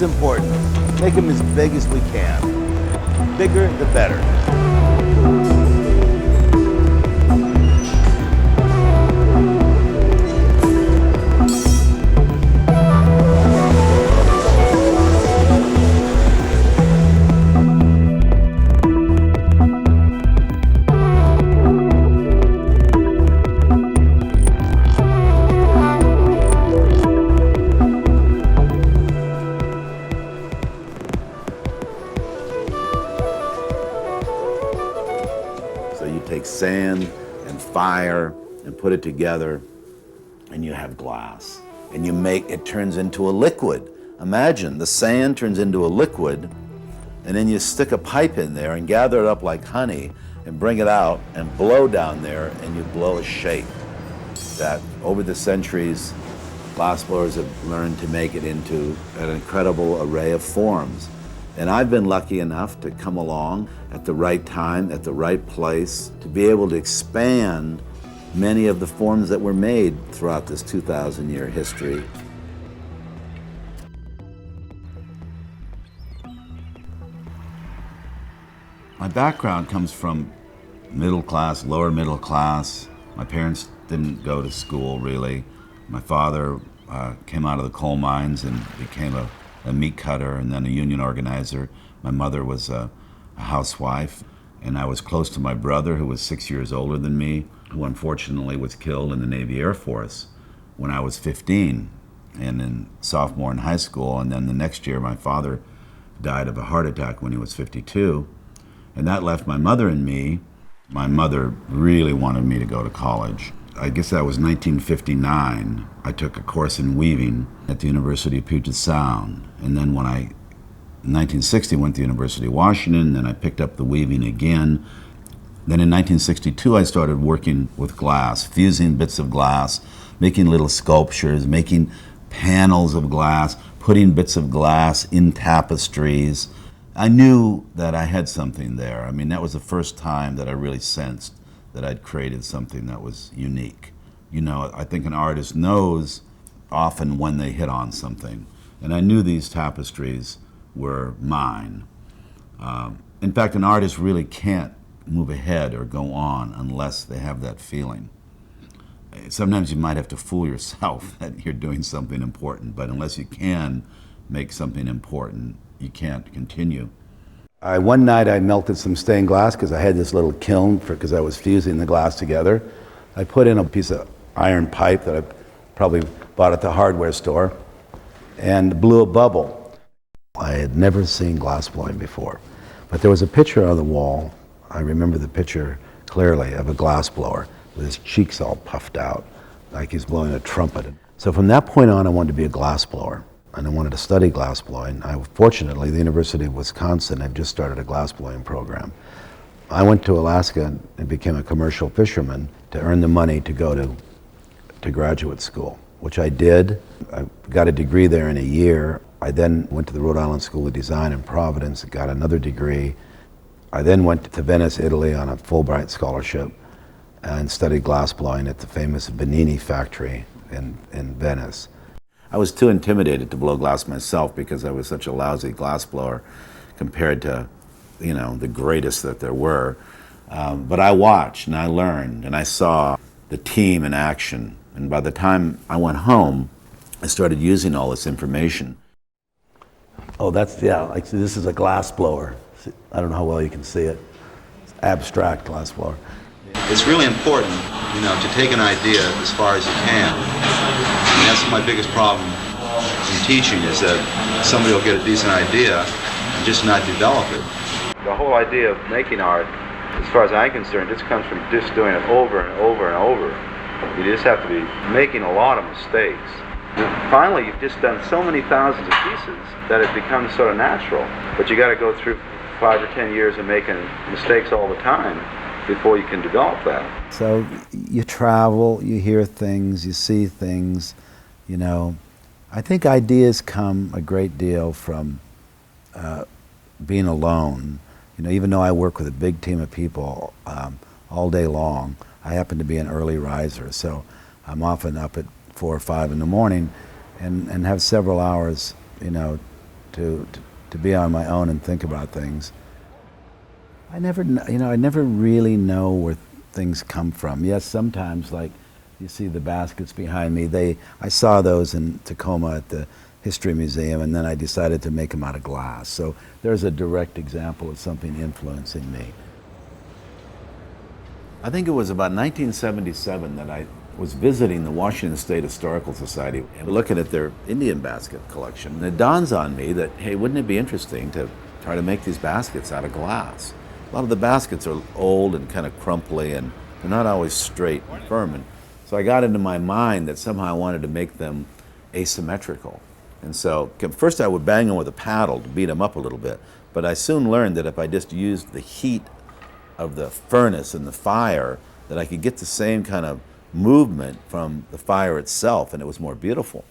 most important, make them as big as we can. Bigger, the better. Sand and fire and put it together and you have glass. And it turns into a liquid. Imagine the sand turns into a liquid and then you stick a pipe in there and gather it up like honey and bring it out and blow down there and you blow a shape that over the centuries glassblowers have learned to make it into an incredible array of forms. And I've been lucky enough to come along at the right time, at the right place, to be able to expand many of the forms that were made throughout this 2,000-year history. My background comes from middle class, lower middle class. My parents didn't go to school, really. My father came out of the coal mines and became a meat cutter and then a union organizer. My mother was a housewife, and I was close to my brother, who was 6 years older than me, who unfortunately was killed in the Navy Air Force when I was 15 and in sophomore in high school. And then the next year my father died of a heart attack when he was 52, and that left my mother and me. My mother really wanted me to go to college. I guess that was 1959. I took a course in weaving at the University of Puget Sound. And then when in 1960, went to the University of Washington, then I picked up the weaving again. Then in 1962, I started working with glass, fusing bits of glass, making little sculptures, making panels of glass, putting bits of glass in tapestries. I knew that I had something there. I mean, that was the first time that I really sensed that I'd created something that was unique. You know, I think an artist knows often when they hit on something. And I knew these tapestries were mine. In fact, an artist really can't move ahead or go on unless they have that feeling. Sometimes you might have to fool yourself that you're doing something important, but unless you can make something important, you can't continue. One night I melted some stained glass because I had this little kiln because I was fusing the glass together. I put in a piece of iron pipe that I probably bought at the hardware store and blew a bubble. I had never seen glass blowing before, but there was a picture on the wall. I remember the picture clearly of a glass blower with his cheeks all puffed out like he's blowing a trumpet. So from that point on I wanted to be a glass blower. And I wanted to study glassblowing. Fortunately, the University of Wisconsin had just started a glassblowing program. I went to Alaska and became a commercial fisherman to earn the money to go to graduate school, which I did. I got a degree there in a year. I then went to the Rhode Island School of Design in Providence and got another degree. I then went to Venice, Italy on a Fulbright scholarship and studied glassblowing at the famous Benini factory in Venice. I was too intimidated to blow glass myself because I was such a lousy glass blower compared to, you know, the greatest that there were. But I watched and I learned and I saw the team in action. And by the time I went home, I started using all this information. Oh, like this is a glass blower. I don't know how well you can see it. It's abstract glass blower. It's really important, you know, to take an idea as far as you can. And that's my biggest problem in teaching, is that somebody will get a decent idea and just not develop it. The whole idea of making art, as far as I'm concerned, just comes from just doing it over and over and over. You just have to be making a lot of mistakes. And finally, you've just done so many thousands of pieces that it becomes sort of natural. But you got to go through 5 or 10 years of making mistakes all the time before you can develop that. So you travel, you hear things, you see things, you know. I think ideas come a great deal from being alone. You know, even though I work with a big team of people all day long, I happen to be an early riser, so I'm often up at 4 or 5 in the morning and have several hours, you know, to be on my own and think about things. I never really know where things come from. Yes, sometimes, like you see the baskets behind me, I saw those in Tacoma at the History Museum, and then I decided to make them out of glass. So there's a direct example of something influencing me. I think it was about 1977 that I was visiting the Washington State Historical Society and looking at their Indian basket collection. And it dawns on me that, hey, wouldn't it be interesting to try to make these baskets out of glass? A lot of the baskets are old and kind of crumply, and they're not always straight and firm. And so I got into my mind that somehow I wanted to make them asymmetrical. And so first I would bang them with a paddle to beat them up a little bit. But I soon learned that if I just used the heat of the furnace and the fire, that I could get the same kind of movement from the fire itself, and it was more beautiful.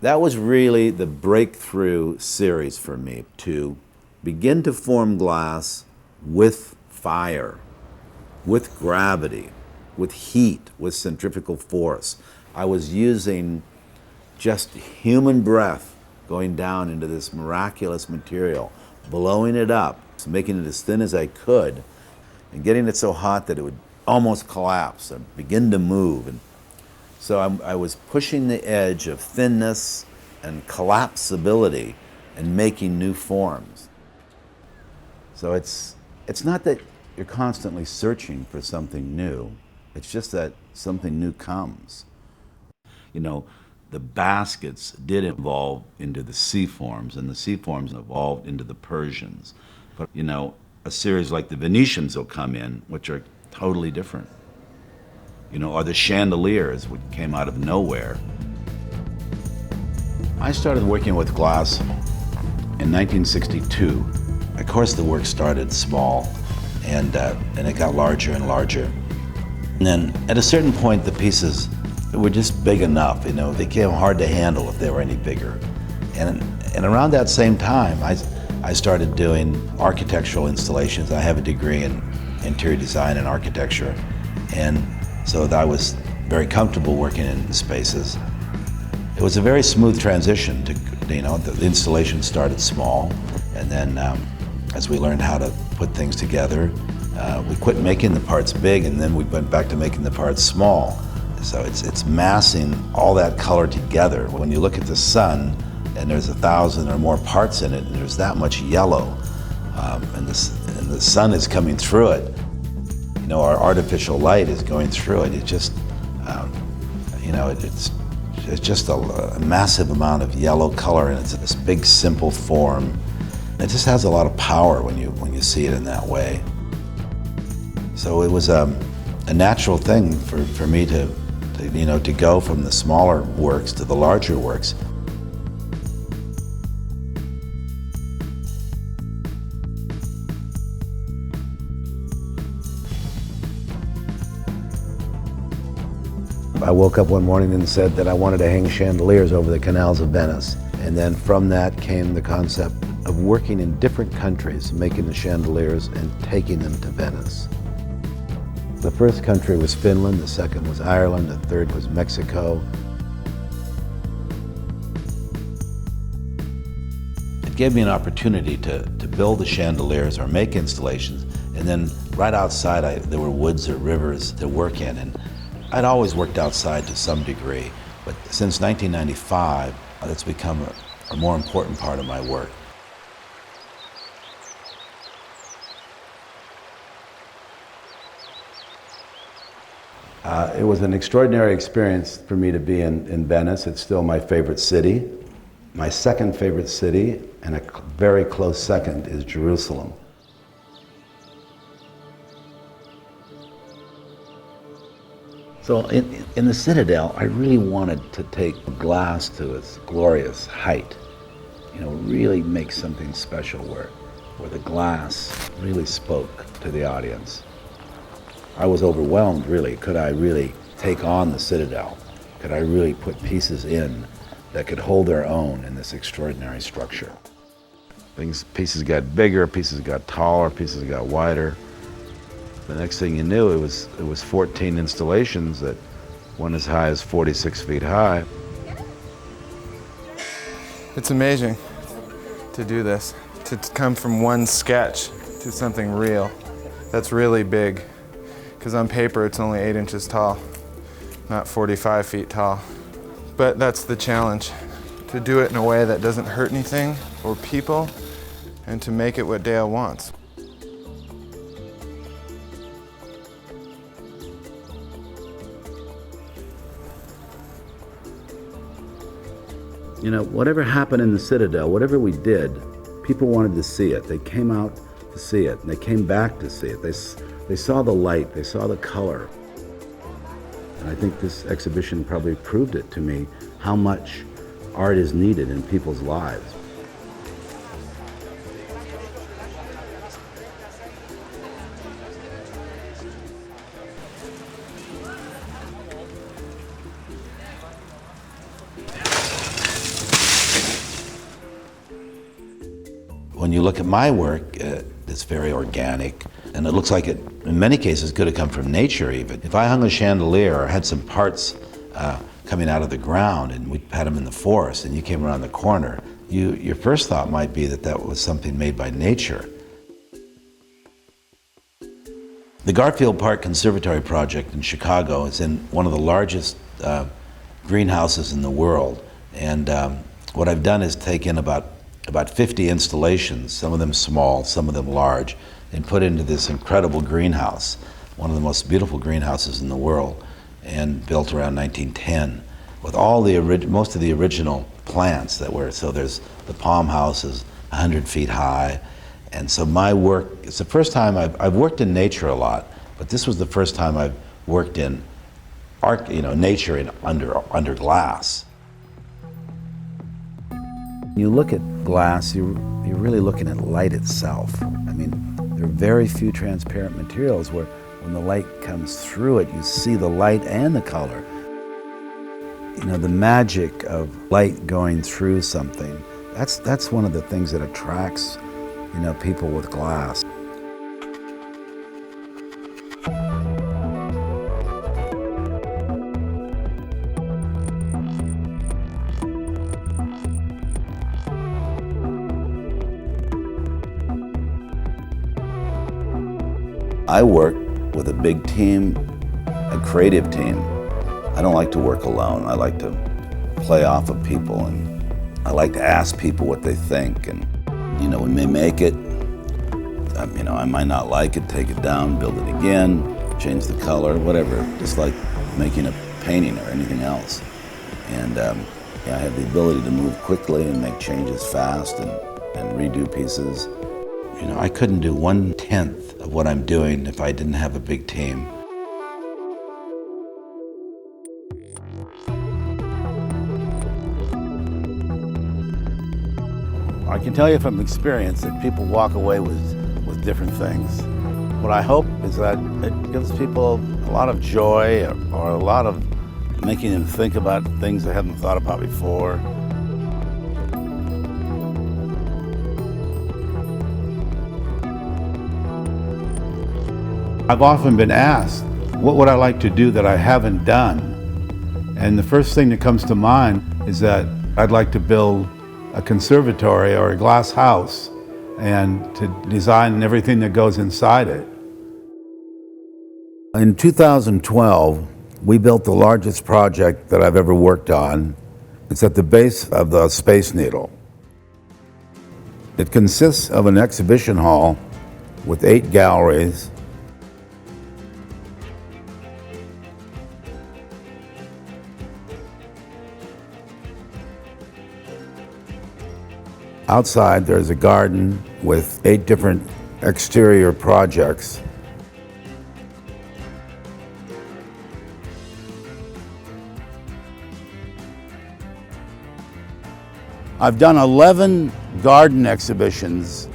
That was really the breakthrough series for me, to begin to form glass with fire, with gravity, with heat, with centrifugal force. I was using just human breath going down into this miraculous material, blowing it up, making it as thin as I could, and getting it so hot that it would almost collapse and begin to move. And so I was pushing the edge of thinness and collapsibility and making new forms. So it's not that you're constantly searching for something new, it's just that something new comes. You know, the baskets did evolve into the sea forms, and the sea forms evolved into the Persians. But, you know, a series like the Venetians will come in, which are totally different. You know, or the chandeliers, which came out of nowhere. I started working with glass in 1962. Of course, the work started small, and it got larger and larger. And then at a certain point, the pieces were just big enough. You know, they became hard to handle if they were any bigger. And around that same time, I started doing architectural installations. I have a degree in interior design and architecture, and so I was very comfortable working in spaces. It was a very smooth transition to, you know, the installation started small, and then as we learned how to put things together, we quit making the parts big, and then we went back to making the parts small. So it's massing all that color together. When you look at the sun, and there's 1,000 or more parts in it, and there's that much yellow, and the sun is coming through it. You know, our artificial light is going through it. It just, you know, it's just a massive amount of yellow color, and it's this big, simple form. It just has a lot of power when you see it in that way. So it was a natural thing for me to go from the smaller works to the larger works. I woke up one morning and said that I wanted to hang chandeliers over the canals of Venice. And then from that came the concept of working in different countries, making the chandeliers and taking them to Venice. The first country was Finland, the second was Ireland, the third was Mexico. It gave me an opportunity to build the chandeliers or make installations, and then right outside there were woods or rivers to work in. And I'd always worked outside to some degree, but since 1995, it's become a more important part of my work. It was an extraordinary experience for me to be in Venice. It's still my favorite city. My second favorite city, and a very close second, is Jerusalem. So in the Citadel, I really wanted to take glass to its glorious height. You know, really make something special where the glass really spoke to the audience. I was overwhelmed, really. Could I really take on the Citadel? Could I really put pieces in that could hold their own in this extraordinary structure? Pieces got bigger, pieces got taller, pieces got wider. The next thing you knew, it was 14 installations that went as high as 46 feet high. It's amazing. to do this, to come from one sketch to something real. That's really big, because on paper it's only 8 inches tall, not 45 feet tall. But that's the challenge, to do it in a way that doesn't hurt anything or people, and to make it what Dale wants. You know, whatever happened in the Citadel, whatever we did, people wanted to see it. They came out to see it, and they came back to see it. They saw the light, they saw the color. And I think this exhibition probably proved it to me, how much art is needed in people's lives. When you look at my work, it's very organic, and it looks like it, in many cases, could have come from nature even. If I hung a chandelier or had some parts coming out of the ground and we had them in the forest and you came around the corner, your first thought might be that that was something made by nature. The Garfield Park Conservatory project in Chicago is in one of the largest greenhouses in the world, and what I've done is taken about 50 installations, some of them small, some of them large, and put into this incredible greenhouse, one of the most beautiful greenhouses in the world, and built around 1910, with all the most of the original plants that were. So there's the palm house is 100 feet high, and so my work, it's the first time I've worked in nature a lot, but this was the first time I've worked in art, nature in under glass. When you look at glass, you're really looking at light itself. I mean, there are very few transparent materials where when the light comes through it, you see the light and the color. The magic of light going through something, that's one of the things that attracts, people with glass. I work with a big team, a creative team. I don't like to work alone. I like to play off of people, and I like to ask people what they think. And, when they make it, I might not like it, take it down, build it again, change the color, whatever. Just like making a painting or anything else. And I have the ability to move quickly and make changes fast and redo pieces. I couldn't do 1/10 of what I'm doing if I didn't have a big team. I can tell you from experience that people walk away with different things. What I hope is that it gives people a lot of joy or a lot of making them think about things they haven't thought about before. I've often been asked, what would I like to do that I haven't done? And the first thing that comes to mind is that I'd like to build a conservatory or a glass house and to design everything that goes inside it. In 2012, we built the largest project that I've ever worked on. It's at the base of the Space Needle. It consists of an exhibition hall with 8 galleries. Outside, there's a garden with 8 different exterior projects. I've done 11 garden exhibitions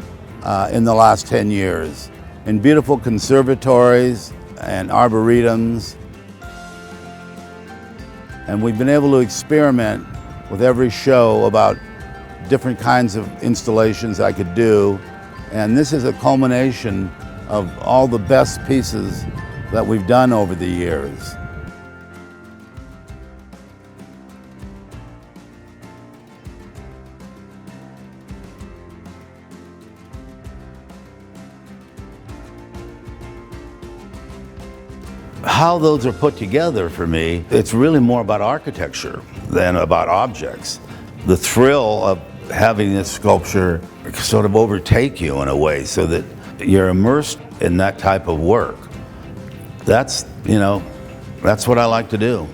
in the last 10 years in beautiful conservatories and arboretums. And we've been able to experiment with every show about different kinds of installations I could do. And this is a culmination of all the best pieces that we've done over the years. how those are put together for me, it's really more about architecture than about objects. The thrill of having this sculpture sort of overtake you in a way so that you're immersed in that type of work. That's what I like to do.